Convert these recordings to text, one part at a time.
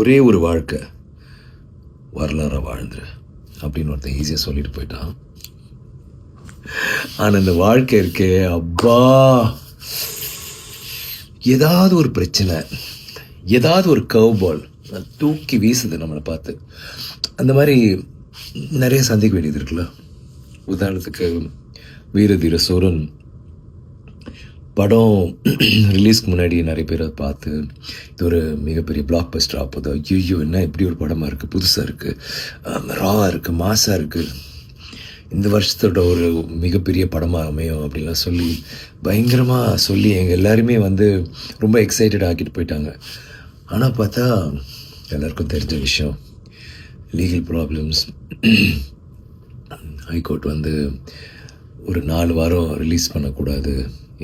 ஒரே ஒரு வாழ்க்கை வரலாறாக வாழ்ந்துரு அப்படின்னு ஒருத்தன் ஈஸியாக சொல்லிட்டு போயிட்டான். ஆனால் இந்த வாழ்க்கை இருக்கே அப்பா, ஏதாவது ஒரு பிரச்சனை, ஏதாவது ஒரு கர்வ் பால் தூக்கி வீசுது நம்மளை பார்த்து. அந்த மாதிரி நிறைய சந்திக்க வேண்டியது இருக்குல்ல. உதாரணத்துக்கு வீர தீர சூரன் படம் ரிலீஸ்க்கு முன்னாடி நிறைய பேர் அதை பார்த்து இது ஒரு மிகப்பெரிய பிளாக் பஸ்டர் ஆகுது, ஐயோ என்ன இப்படி ஒரு படமாக இருக்குது, புதுசாக இருக்குது, ராவாக இருக்குது, மாசாக இருக்குது, இந்த வருஷத்தோட ஒரு மிகப்பெரிய படமாக அமையும் அப்படின்லாம் சொல்லி பயங்கரமாக சொல்லி எங்கள் எல்லாருமே ரொம்ப எக்ஸைட்டட் ஆக்கிட்டு போயிட்டாங்க. ஆனால் பார்த்தா எல்லாருக்கும் தெரிஞ்ச விஷயம், லீகல் ப்ராப்ளம்ஸ், ஹைகோர்ட் ஒரு 4 வாரம் ரிலீஸ் பண்ணக்கூடாது,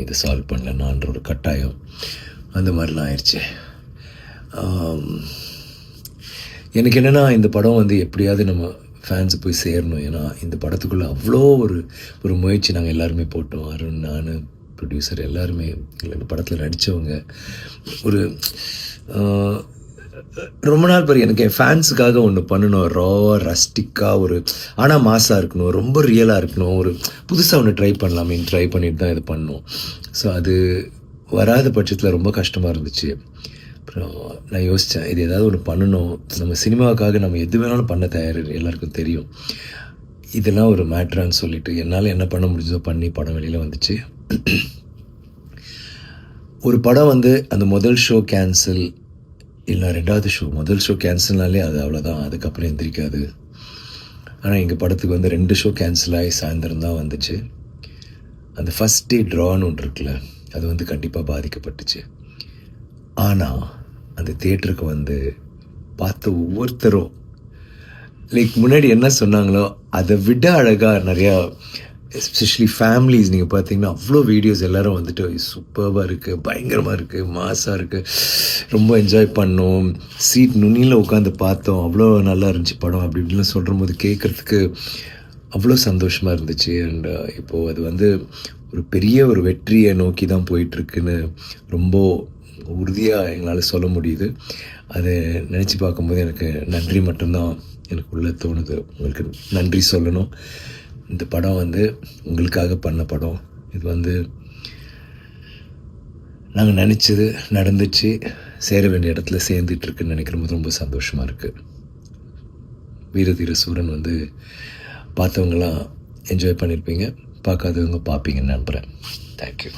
இதை சால்வ் பண்ணலன்னான்ற ஒரு கட்டாயம், அந்த மாதிரிலாம் ஆயிடுச்சு. எனக்கு என்னென்னா இந்த படம் எப்படியாவது நம்ம ஃபேன்ஸு போய் சேரணும். ஏன்னா இந்த படத்துக்குள்ளே அவ்வளோ ஒரு முயற்சி நாங்கள் எல்லாருமே போட்டோம். அருண், நான், ப்ரொடியூசர் எல்லாருமே, இந்த படத்தில் நடித்தவங்க. ஒரு ரொம்ப நாள் பிறகு எனக்கு என் ஃபேன்ஸுக்காக ஒன்று பண்ணணும், ராவாக ரஸ்டிக்காக ஆனால் மாசாக இருக்கணும், ரொம்ப ரியலாக இருக்கணும், ஒரு புதுசாக ஒன்று ட்ரை பண்ணலாமேன்னு ட்ரை பண்ணிட்டு தான் இது பண்ணோம். ஸோ அது வராத பட்சத்தில் ரொம்ப கஷ்டமாக இருந்துச்சு. அப்புறம் நான் யோசித்தேன், இது ஏதாவது ஒன்று பண்ணணும், நம்ம சினிமாவுக்காக நம்ம எது வேணாலும் பண்ண தயார், எல்லாருக்கும் தெரியும், இதெல்லாம் ஒரு மேட்ரான்னு சொல்லிட்டு என்னால் என்ன பண்ண முடிஞ்சதோ பண்ணி படம் வெளியில் வந்துச்சு. ஒரு படம் அந்த முதல் ஷோ கேன்சல் இல்லை 2வது ஷோ, முதல் ஷோ கேன்சல்னாலே அது அவ்வளோதான், அதுக்கப்புறம் எந்திரிக்காது. ஆனால் எங்கள் படத்துக்கு 2 ஷோ கேன்சல் ஆகி சாயந்தரம் தான் வந்துச்சு. அந்த ஃபஸ்ட் டே ட்ரான்னு ஒன்று இருக்குல்ல, அது கண்டிப்பாக பாதிக்கப்பட்டுச்சு. ஆனால் அந்த தியேட்டருக்கு பார்த்த ஒவ்வொருத்தரும் முன்னாடி என்ன சொன்னாங்களோ அதை விட அழகாக நிறையா, எஸ்பெஷலி ஃபேமிலிஸ் நீங்கள் பார்த்தீங்கன்னா அவ்வளோ வீடியோஸ் எல்லோரும் சூப்பராக இருக்குது, பயங்கரமாக இருக்குது, மாசாக இருக்குது, ரொம்ப என்ஜாய் பண்ணோம், சீட் நுனியில் உட்காந்து பார்த்தோம், அவ்வளோ நல்லா இருந்துச்சு படம் அப்படி இப்படிலாம் சொல்கிற போது கேட்குறதுக்கு அவ்வளோ சந்தோஷமாக இருந்துச்சு. அண்ட் இப்போது அது ஒரு பெரிய ஒரு வெற்றியை நோக்கி தான் போயிட்டுருக்குன்னு ரொம்ப உறுதியாக எங்களால் சொல்ல முடியுது. அதை நினச்சி பார்க்கும்போது எனக்கு நன்றி மட்டும்தான் எனக்கு உள்ளே தோணுது. உங்களுக்கு நன்றி சொல்லணும். இந்த படம் உங்களுக்காக பண்ண படம். இது நாங்கள் நினச்சது நடந்துச்சு, சேர வேண்டிய இடத்துல சேர்ந்துட்டுருக்குன்னு நினைக்கிறபோது ரொம்ப சந்தோஷமாக இருக்குது. வீரதீர சூரன் பார்த்தவங்களாம் என்ஜாய் பண்ணியிருப்பீங்க, பார்க்காதவங்க பார்ப்பீங்கன்னு நம்புகிறேன். தேங்க்யூ.